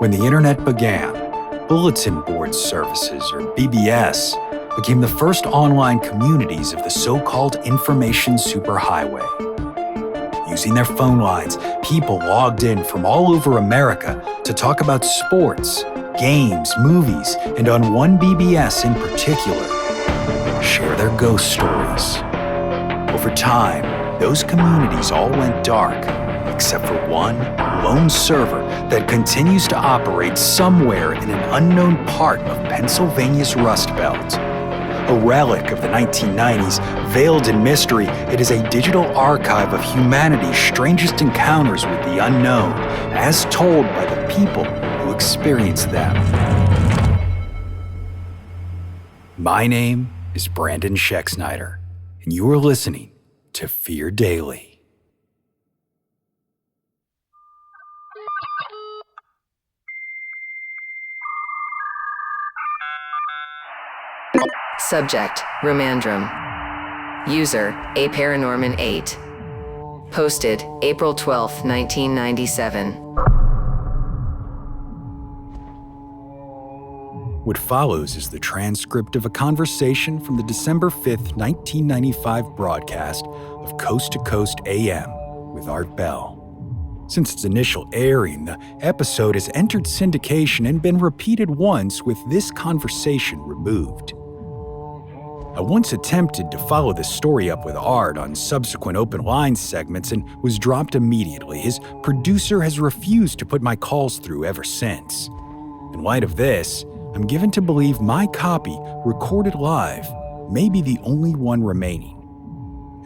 When the internet began, bulletin board services, or BBS, became the first online communities of the so-called information superhighway. Using their phone lines, people logged in from all over America to talk about sports, games, movies, and on one BBS in particular, share their ghost stories. Over time, those communities all went dark, except for one lone server that continues to operate somewhere in an unknown part of Pennsylvania's Rust Belt. A relic of the 1990s, veiled in mystery, it is a digital archive of humanity's strangest encounters with the unknown, as told by the people who experienced them. My name is Brandon Schexnayder, and you are listening to Fear Daily. Subject, Rumandrum. User, aparanorman8. Posted, April 12, 1997. What follows is the transcript of a conversation from the December 5th, 1995 broadcast of Coast to Coast AM with Art Bell. Since its initial airing, the episode has entered syndication and been repeated once with this conversation removed. I once attempted to follow this story up with Art on subsequent open line segments and was dropped immediately. His producer has refused to put my calls through ever since. In light of this, I'm given to believe my copy, recorded live, may be the only one remaining.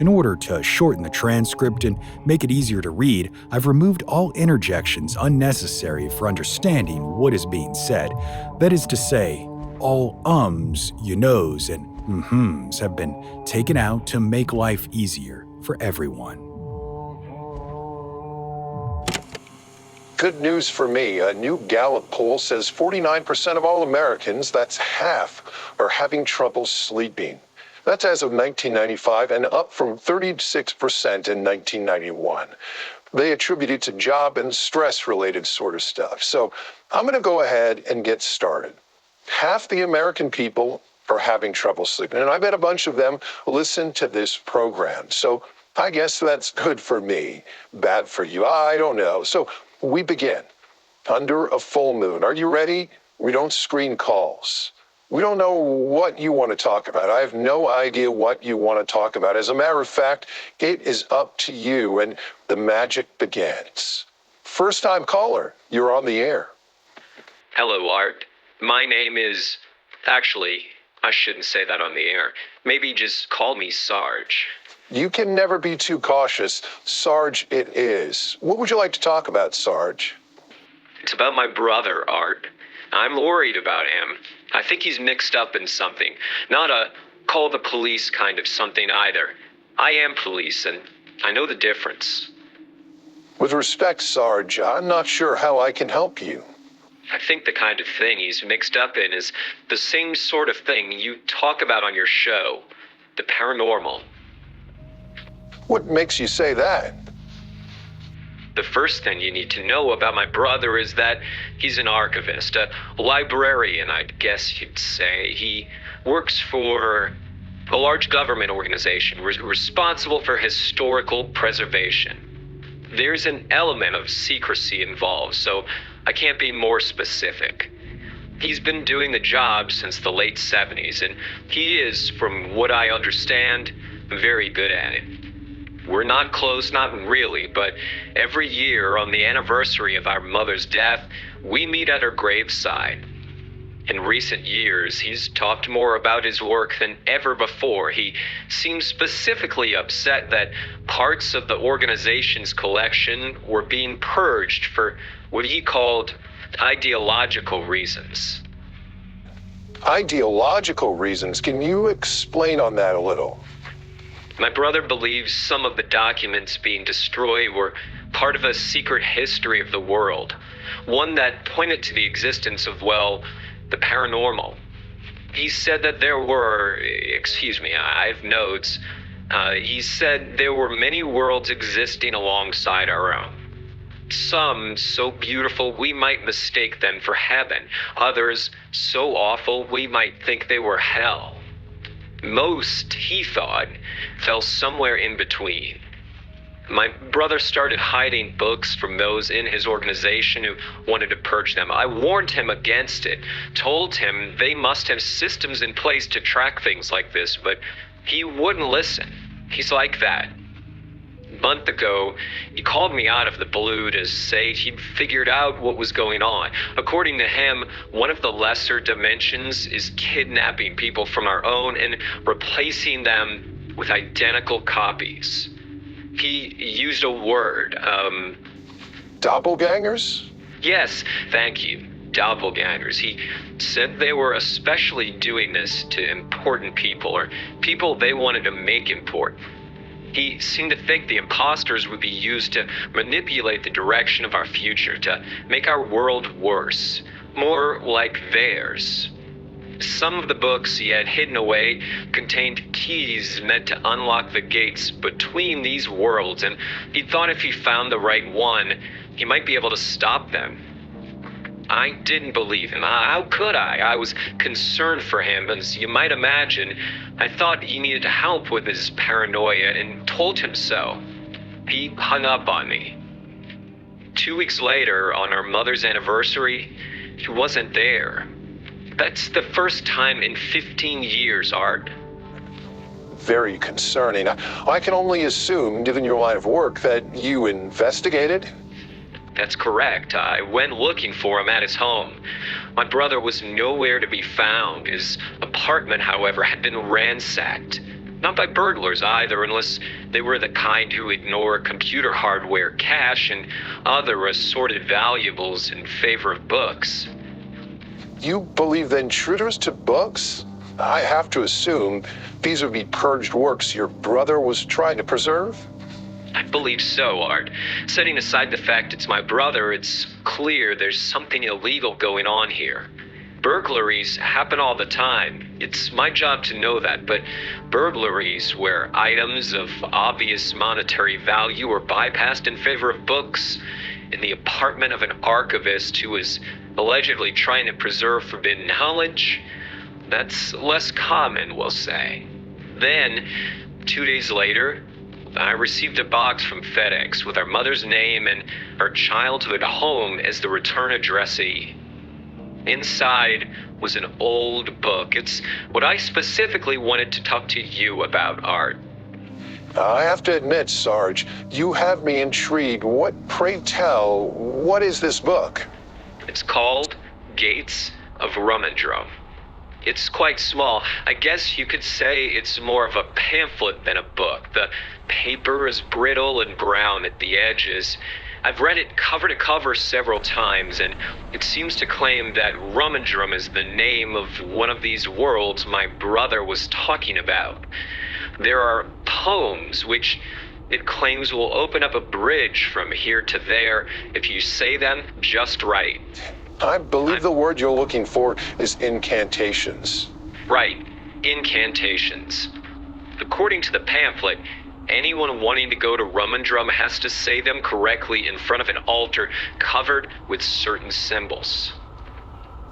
In order to shorten the transcript and make it easier to read, I've removed all interjections unnecessary for understanding what is being said. That is to say, all ums, you knows, and mm-hms have been taken out to make life easier for everyone. Good news for me. A new Gallup poll says 49% of all Americans, that's half, are having trouble sleeping. That's as of 1995 and up from 36% in 1991. They attribute it to job and stress-related sort of stuff. So I'm going to go ahead and get started. Half the American people are having trouble sleeping, and I bet a bunch of them listen to this program. So I guess that's good for me, bad for you, I don't know. So we begin. Under a full moon. Are you ready? We don't screen calls. We don't know what you want to talk about. I have no idea what you want to talk about. As a matter of fact, it is up to you, and the magic begins. First time caller, you're on the air. Hello, Art. My name is... Actually, I shouldn't say that on the air. Maybe just call me Sarge. You can never be too cautious. Sarge it is. What would you like to talk about, Sarge? It's about my brother, Art. I'm worried about him. I think he's mixed up in something. Not a call the police kind of something either. I am police, and I know the difference. With respect, Sarge, I'm not sure how I can help you. I think the kind of thing he's mixed up in is the same sort of thing you talk about on your show, the paranormal. What makes you say that? The first thing you need to know about my brother is that he's an archivist, a librarian, I'd guess you'd say. He works for a large government organization responsible for historical preservation. There's an element of secrecy involved, so I can't be more specific. He's been doing the job since the late 70s, and he is, from what I understand, very good at it. We're not close, not really, but every year on the anniversary of our mother's death, we meet at her graveside. In recent years, he's talked more about his work than ever before. He seems specifically upset that parts of the organization's collection were being purged for what he called ideological reasons. Ideological reasons? Can you explain on that a little? My brother believes some of the documents being destroyed were part of a secret history of the world, one that pointed to the existence of, well, the paranormal. He said that there were, I have notes. He said there were many worlds existing alongside our own. Some so beautiful we might mistake them for heaven, others so awful we might think they were hell. Most, he thought, fell somewhere in between. My brother started hiding books from those in his organization who wanted to purge them. I warned him against it, told him they must have systems in place to track things like this, but he wouldn't listen. He's like that. A month ago, he called me out of the blue to say he'd figured out what was going on. According to him, one of the lesser dimensions is kidnapping people from our own and replacing them with identical copies. He used a word, Doppelgangers? Yes, thank you. Doppelgangers. He said they were especially doing this to important people, or people they wanted to make important. He seemed to think the imposters would be used to manipulate the direction of our future, to make our world worse, more like theirs. Some of the books he had hidden away contained keys meant to unlock the gates between these worlds, and he thought if he found the right one, he might be able to stop them. I didn't believe him. How could I? I was concerned for him, as you might imagine. I thought he needed help with his paranoia and told him so. He hung up on me. 2 weeks later, on our mother's anniversary, he wasn't there. That's the first time in 15 years, Art. Very concerning. I can only assume, given your line of work, that you investigated? That's correct. I went looking for him at his home. My brother was nowhere to be found. His apartment, however, had been ransacked. Not by burglars either, unless they were the kind who ignore computer hardware, cash, and other assorted valuables in favor of books. You believe the intruders to books? I have to assume these would be purged works your brother was trying to preserve? I believe so, Art. Setting aside the fact it's my brother, it's clear there's something illegal going on here. Burglaries happen all the time. It's my job to know that, but burglaries where items of obvious monetary value are bypassed in favor of books in the apartment of an archivist who is allegedly trying to preserve forbidden knowledge, that's less common, we'll say. Then, 2 days later, I received a box from FedEx with our mother's name and her childhood home as the return addressee. Inside was an old book. It's what I specifically wanted to talk to you about, Art. I have to admit, Sarge, you have me intrigued. Pray tell, what is this book? It's called Gates of Rumandrum. It's quite small. I guess you could say it's more of a pamphlet than a book. The paper is brittle and brown at the edges. I've read it cover to cover several times, and it seems to claim that Rumandrum is the name of one of these worlds my brother was talking about. There are poems which it claims will open up a bridge from here to there if you say them just right. I believe the word you're looking for is incantations. Right, incantations. According to the pamphlet, anyone wanting to go to Rumandrum has to say them correctly in front of an altar covered with certain symbols.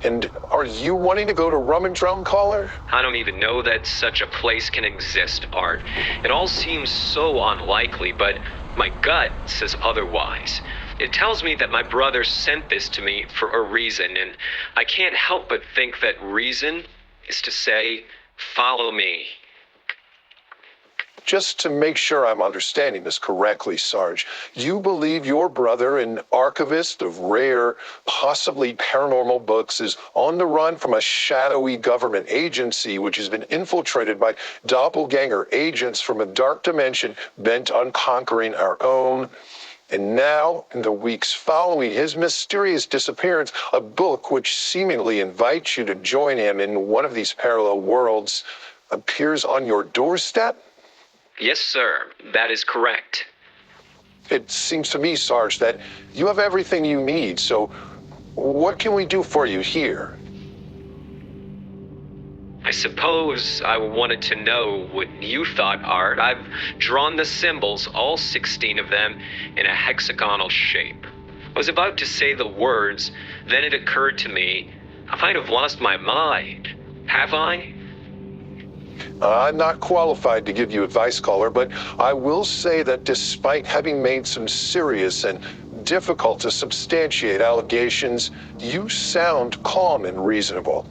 And are you wanting to go to Rumandrum, caller? I don't even know that such a place can exist, Art. It all seems so unlikely, but my gut says otherwise. It tells me that my brother sent this to me for a reason, and I can't help but think that reason is to say, follow me. Just to make sure I'm understanding this correctly, Sarge, you believe your brother, an archivist of rare, possibly paranormal books, is on the run from a shadowy government agency which has been infiltrated by doppelganger agents from a dark dimension bent on conquering our own. And now, in the weeks following his mysterious disappearance, a book which seemingly invites you to join him in one of these parallel worlds appears on your doorstep? Yes, sir. That is correct. It seems to me, Sarge, that you have everything you need, so what can we do for you here? I suppose I wanted to know what you thought, Art. I've drawn the symbols, all 16 of them, in a hexagonal shape. I was about to say the words, then it occurred to me, I might have lost my mind. Have I? I'm not qualified to give you advice, caller, but I will say that despite having made some serious and difficult to substantiate allegations, you sound calm and reasonable.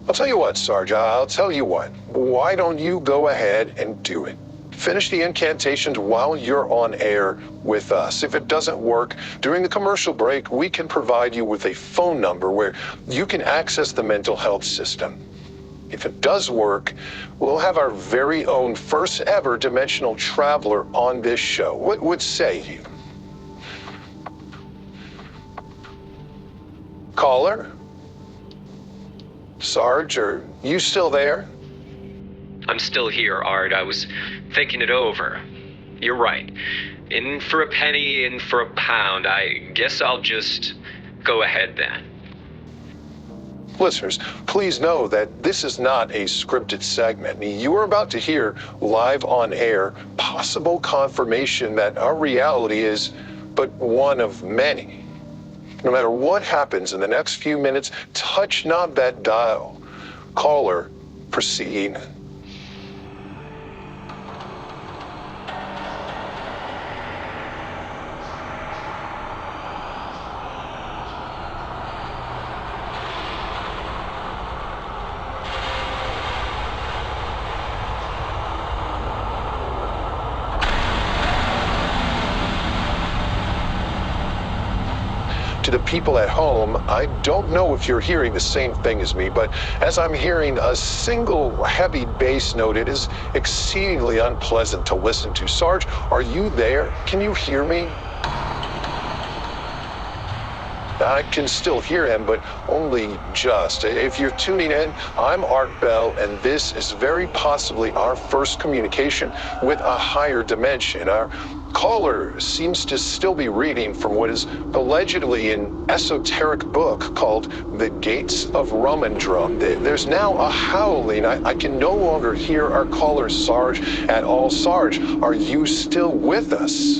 I'll tell you what, Sarge, I'll tell you what. Why don't you go ahead and do it? Finish the incantations while you're on air with us. If it doesn't work, during the commercial break, we can provide you with a phone number where you can access the mental health system. If it does work, we'll have our very own first ever dimensional traveler on this show. What say you? Caller? Sarge, are you still there? I'm still here, Art. I was thinking it over. You're right. In for a penny, in for a pound. I guess I'll just go ahead then. Listeners, please know that this is not a scripted segment. You are about to hear live on air possible confirmation that our reality is but one of many. No matter what happens in the next few minutes, touch not that dial. Caller, proceed. To the people at home, I don't know if you're hearing the same thing as me, but as I'm hearing a single heavy bass note, it is exceedingly unpleasant to listen to. Sarge, are you there? Can you hear me? I can still hear him, but only just. If you're tuning in, I'm Art Bell, and this is very possibly our first communication with a higher dimension. Our caller seems to still be reading from what is allegedly an esoteric book called The Gates of Rumandrum. There's now a howling. I can no longer hear our caller, Sarge, at all. Sarge, are you still with us?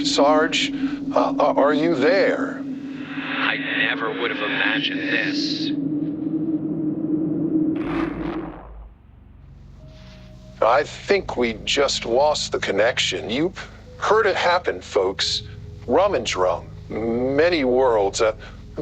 Sarge, are you there? I never would have imagined this. I think we just lost the connection. You heard it happen, folks. Rumandrum, many worlds, a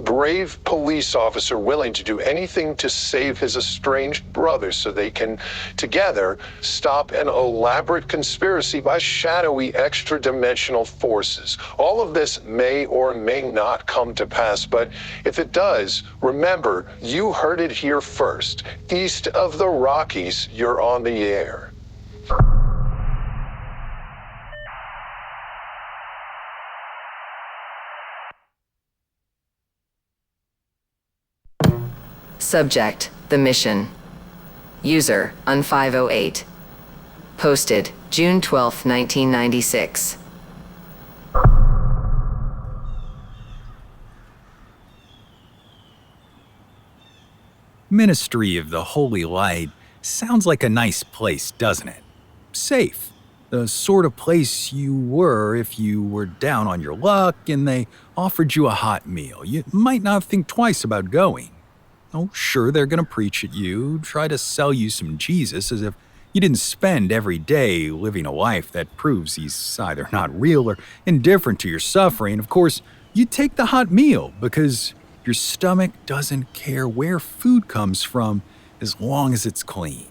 brave police officer willing to do anything to save his estranged brother so they can, together, stop an elaborate conspiracy by shadowy extra-dimensional forces. All of this may or may not come to pass, but if it does, remember, you heard it here first. East of the Rockies, you're on the air. Subject, the mission. User, UN508. Posted, June 12, 1996. Ministry of the Holy Light sounds like a nice place, doesn't it? Safe. The sort of place you were if you were down on your luck and they offered you a hot meal. You might not think twice about going. Oh, sure, they're going to preach at you, try to sell you some Jesus as if you didn't spend every day living a life that proves he's either not real or indifferent to your suffering. Of course, you take the hot meal because your stomach doesn't care where food comes from as long as it's clean.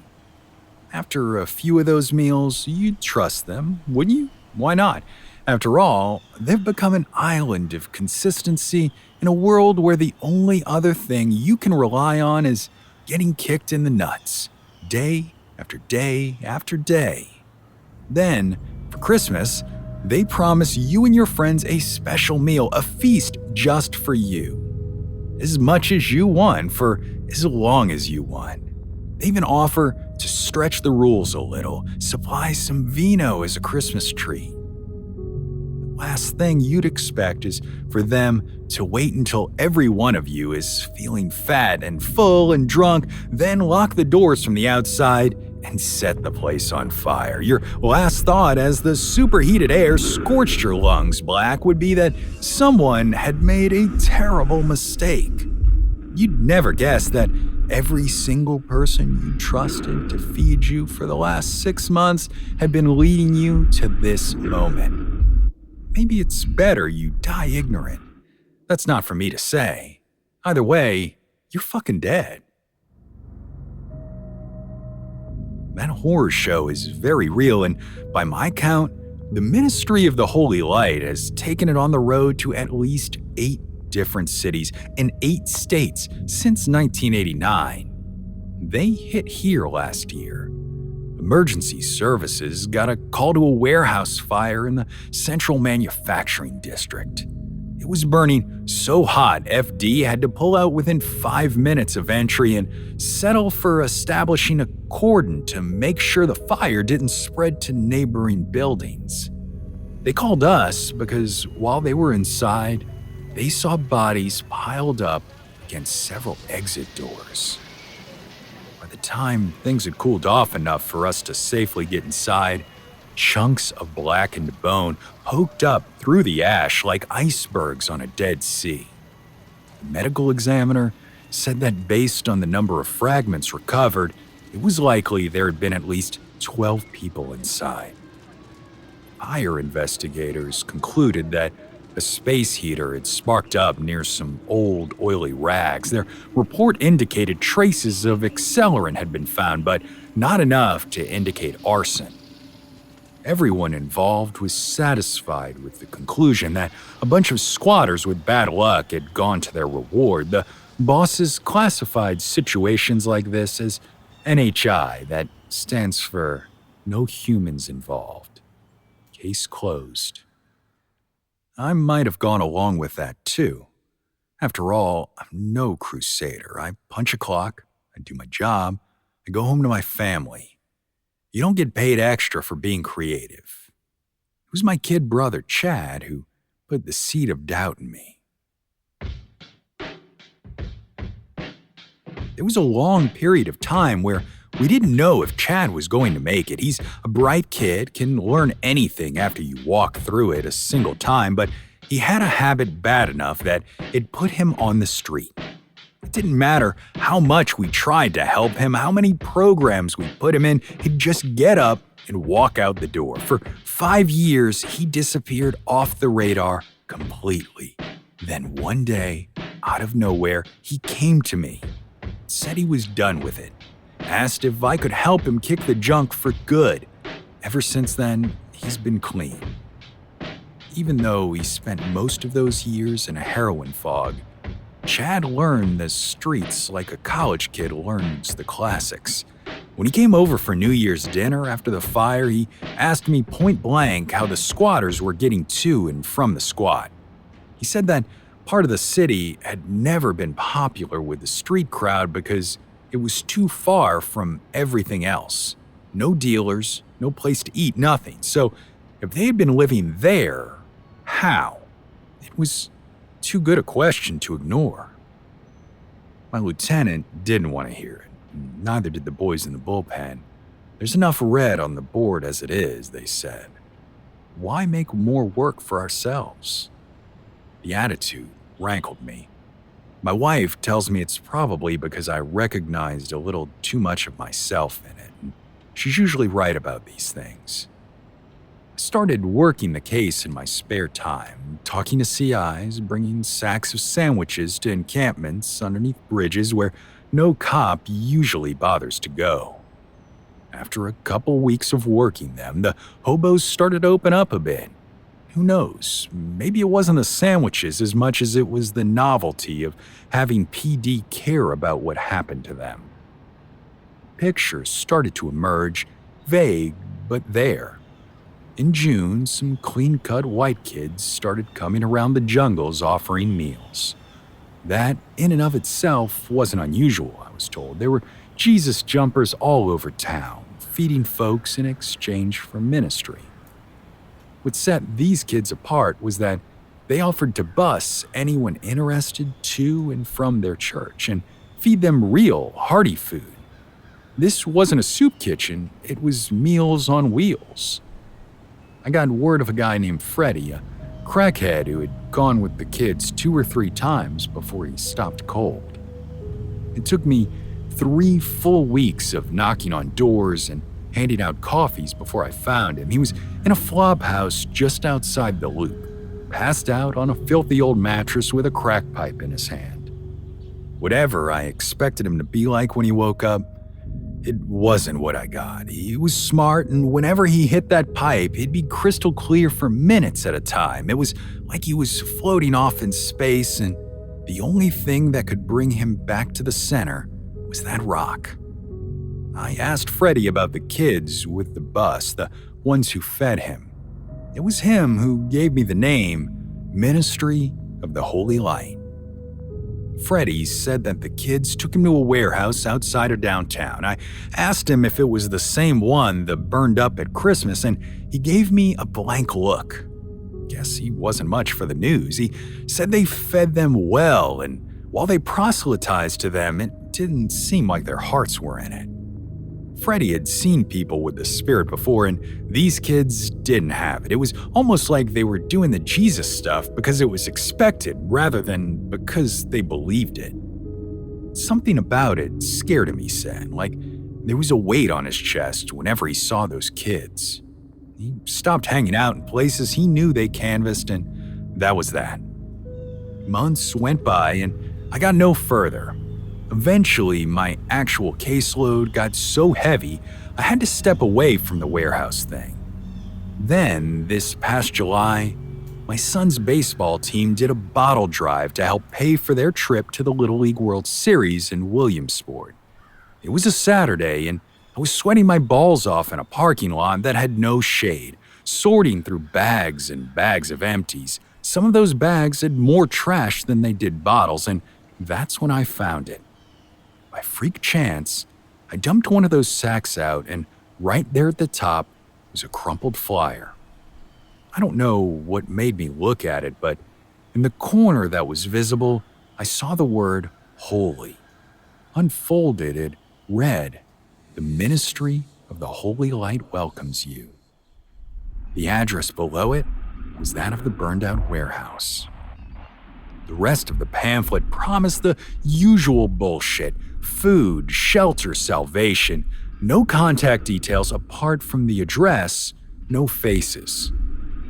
After a few of those meals, you'd trust them, wouldn't you? Why not? After all, they've become an island of consistency in a world where the only other thing you can rely on is getting kicked in the nuts, day after day after day. Then, for Christmas, they promise you and your friends a special meal, a feast just for you. As much as you want, for as long as you want. They even offer to stretch the rules a little, supply some vino as a Christmas treat. The last thing you'd expect is for them to wait until every one of you is feeling fat and full and drunk, then lock the doors from the outside and set the place on fire. Your last thought as the superheated air scorched your lungs black would be that someone had made a terrible mistake. You'd never guess that every single person you trusted to feed you for the last 6 months had been leading you to this moment. Maybe it's better you die ignorant. That's not for me to say. Either way, you're fucking dead. That horror show is very real, and by my count, the Ministry of the Holy Light has taken it on the road to at least 8 different cities in 8 states since 1989. They hit here last year. Emergency services got a call to a warehouse fire in the Central Manufacturing District. It was burning so hot, FD had to pull out within 5 minutes of entry and settle for establishing a cordon to make sure the fire didn't spread to neighboring buildings. They called us because while they were inside, they saw bodies piled up against several exit doors. By the time things had cooled off enough for us to safely get inside, chunks of blackened bone poked up through the ash like icebergs on a dead sea. The medical examiner said that based on the number of fragments recovered, it was likely there had been at least 12 people inside. Fire investigators concluded that a space heater had sparked up near some old, oily rags. Their report indicated traces of accelerant had been found, but not enough to indicate arson. Everyone involved was satisfied with the conclusion that a bunch of squatters with bad luck had gone to their reward. The bosses classified situations like this as NHI, that stands for No Humans Involved. Case closed. I might have gone along with that too. After all, I'm no crusader. I punch a clock, I do my job, I go home to my family. You don't get paid extra for being creative. It was my kid brother, Chad, who put the seed of doubt in me. There was a long period of time where we didn't know if Chad was going to make it. He's a bright kid, can learn anything after you walk through it a single time, but he had a habit bad enough that it put him on the street. It didn't matter how much we tried to help him, how many programs we put him in, he'd just get up and walk out the door. For 5 years, he disappeared off the radar completely. Then one day, out of nowhere, he came to me, said he was done with it, asked if I could help him kick the junk for good. Ever since then, he's been clean. Even though he spent most of those years in a heroin fog, Chad learned the streets like a college kid learns the classics. When he came over for New Year's dinner after the fire, he asked me point blank how the squatters were getting to and from the squat. He said that part of the city had never been popular with the street crowd because it was too far from everything else. No dealers, no place to eat, nothing. So if they had been living there, how? It was too good a question to ignore. My lieutenant didn't want to hear it. Neither did the boys in the bullpen. There's enough red on the board as it is, they said. Why make more work for ourselves? The attitude rankled me. My wife tells me it's probably because I recognized a little too much of myself in it, and she's usually right about these things. I started working the case in my spare time, talking to CIs, bringing sacks of sandwiches to encampments underneath bridges where no cop usually bothers to go. After a couple weeks of working them, the hobos started to open up a bit. Who knows, maybe it wasn't the sandwiches as much as it was the novelty of having PD care about what happened to them. Pictures started to emerge, vague but there. In June, some clean-cut white kids started coming around the jungles offering meals. That, in and of itself, wasn't unusual, I was told. There were Jesus jumpers all over town, feeding folks in exchange for ministry. What set these kids apart was that they offered to bus anyone interested to and from their church and feed them real, hearty food. This wasn't a soup kitchen, it was Meals on Wheels. I got word of a guy named Freddie, a crackhead who had gone with the kids 2 or 3 times before he stopped cold. It took me 3 full weeks of knocking on doors and handing out coffees before I found him. He was in a flop house just outside the loop, passed out on a filthy old mattress with a crack pipe in his hand. Whatever I expected him to be like when he woke up, it wasn't what I got. He was smart, and whenever he hit that pipe, it'd be crystal clear for minutes at a time. It was like he was floating off in space, and the only thing that could bring him back to the center was that rock. I asked Freddie about the kids with the bus, the ones who fed him. It was him who gave me the name Ministry of the Holy Light. Freddie said that the kids took him to a warehouse outside of downtown. I asked him if it was the same one that burned up at Christmas, and he gave me a blank look. Guess he wasn't much for the news. He said they fed them well, and while they proselytized to them, it didn't seem like their hearts were in it. Freddie had seen people with the Spirit before, and these kids didn't have it. It was almost like they were doing the Jesus stuff because it was expected rather than because they believed it. Something about it scared him, he said, like there was a weight on his chest whenever he saw those kids. He stopped hanging out in places he knew they canvassed, and that was that. Months went by, and I got no further. Eventually, my actual caseload got so heavy, I had to step away from the warehouse thing. Then, this past July, my son's baseball team did a bottle drive to help pay for their trip to the Little League World Series in Williamsport. It was a Saturday, and I was sweating my balls off in a parking lot that had no shade, sorting through bags and bags of empties. Some of those bags had more trash than they did bottles, and that's when I found it. By freak chance, I dumped one of those sacks out, and right there at the top was a crumpled flyer. I don't know what made me look at it, but in the corner that was visible, I saw the word holy. Unfolded, it read, "The Ministry of the Holy Light welcomes you." The address below it was that of the burned-out warehouse. The rest of the pamphlet promised the usual bullshit: food, shelter, salvation, no contact details apart from the address, no faces.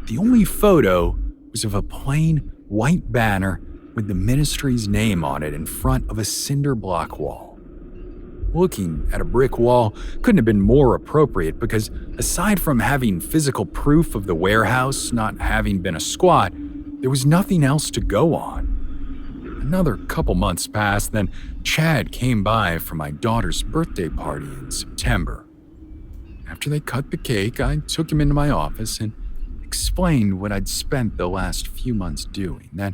The only photo was of a plain white banner with the ministry's name on it in front of a cinder block wall. Looking at a brick wall couldn't have been more appropriate because aside from having physical proof of the warehouse not having been a squat, there was nothing else to go on. Another couple months passed, then Chad came by for my daughter's birthday party in September. After they cut the cake, I took him into my office and explained what I'd spent the last few months doing, that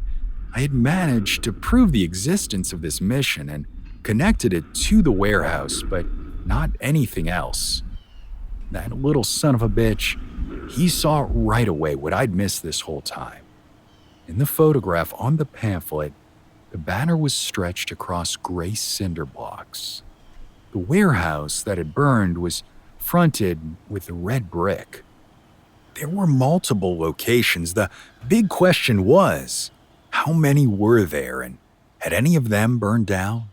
I had managed to prove the existence of this mission and connected it to the warehouse, but not anything else. That little son of a bitch, he saw right away what I'd missed this whole time. In the photograph on the pamphlet, the banner was stretched across gray cinder blocks. The warehouse that had burned was fronted with red brick. There were multiple locations. The big question was, how many were there, and had any of them burned down?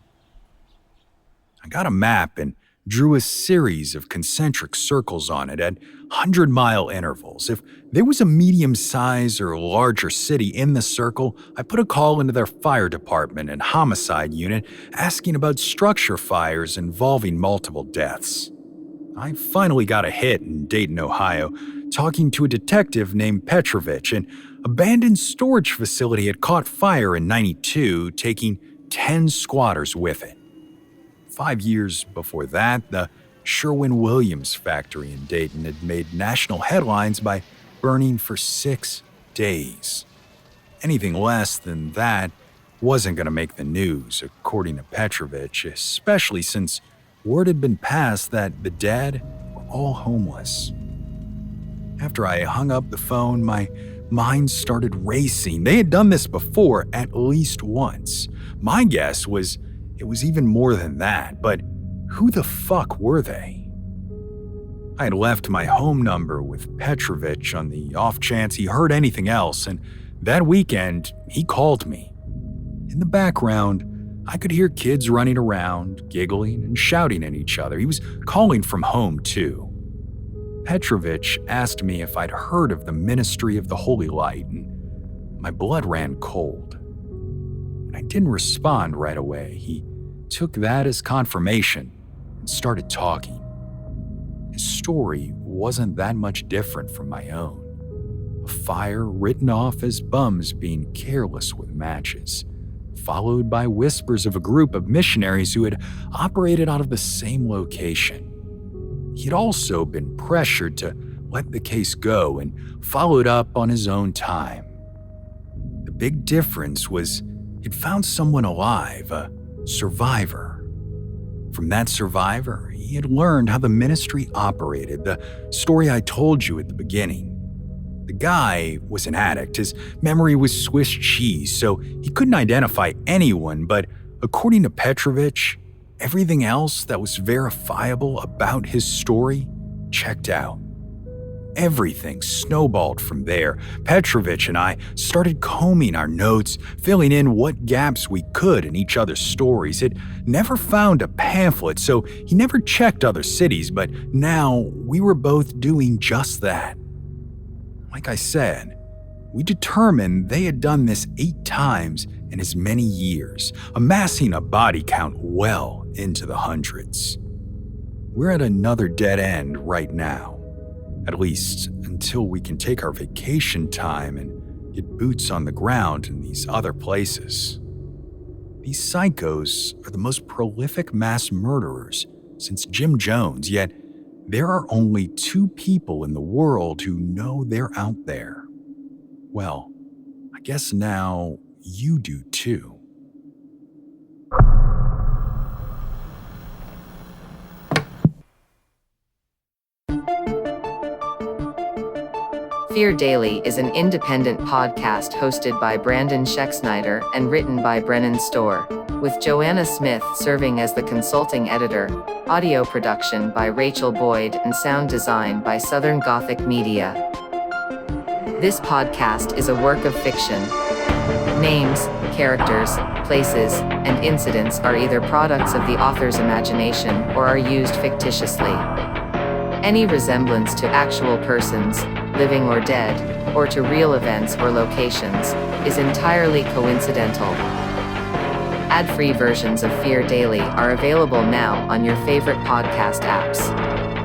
I got a map and drew a series of concentric circles on it at 100-mile intervals. If there was a medium-sized or larger city in the circle, I put a call into their fire department and homicide unit asking about structure fires involving multiple deaths. I finally got a hit in Dayton, Ohio, talking to a detective named Petrovich. An abandoned storage facility had caught fire in '92, taking 10 squatters with it. 5 years before that, the Sherwin-Williams factory in Dayton had made national headlines by burning for 6 days. Anything less than that wasn't going to make the news, according to Petrovich, especially since word had been passed that the dead were all homeless. After I hung up the phone, my mind started racing. They had done this before at least once. My guess was it was even more than that, but who the fuck were they? I had left my home number with Petrovich on the off chance he heard anything else, and that weekend, he called me. In the background, I could hear kids running around, giggling and shouting at each other. He was calling from home, too. Petrovich asked me if I'd heard of the Ministry of the Holy Light, and my blood ran cold. When I didn't respond right away, he took that as confirmation and started talking. His story wasn't that much different from my own. A fire written off as bums being careless with matches, followed by whispers of a group of missionaries who had operated out of the same location. He'd also been pressured to let the case go and followed up on his own time. The big difference was he'd found someone alive, a survivor. From that survivor, he had learned how the ministry operated, the story I told you at the beginning. The guy was an addict. His memory was Swiss cheese, so he couldn't identify anyone, but according to Petrovich, everything else that was verifiable about his story checked out. Everything snowballed from there. Petrovich and I started combing our notes, filling in what gaps we could in each other's stories. He'd never found a pamphlet, so he never checked other cities, but now we were both doing just that. Like I said, we determined they had done this 8 times in as many years, amassing a body count well into the hundreds. We're at another dead end right now, at least until we can take our vacation time and get boots on the ground in these other places. These psychos are the most prolific mass murderers since Jim Jones, yet there are only 2 people in the world who know they're out there. Well, I guess now you do too. Fear Daily is an independent podcast hosted by Brandon Schexnayder and written by Brennan Storr, with Joanna Smith serving as the consulting editor, audio production by Rachel Boyd, and sound design by Southern Gothic Media. This podcast is a work of fiction. Names, characters, places, and incidents are either products of the author's imagination or are used fictitiously. Any resemblance to actual persons, living or dead, or to real events or locations, is entirely coincidental. Ad-free versions of Fear Daily are available now on your favorite podcast apps.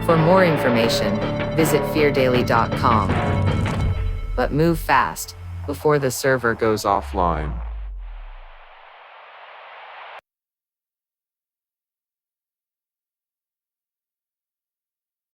For more information, visit feardaily.com. But move fast, before the server goes offline.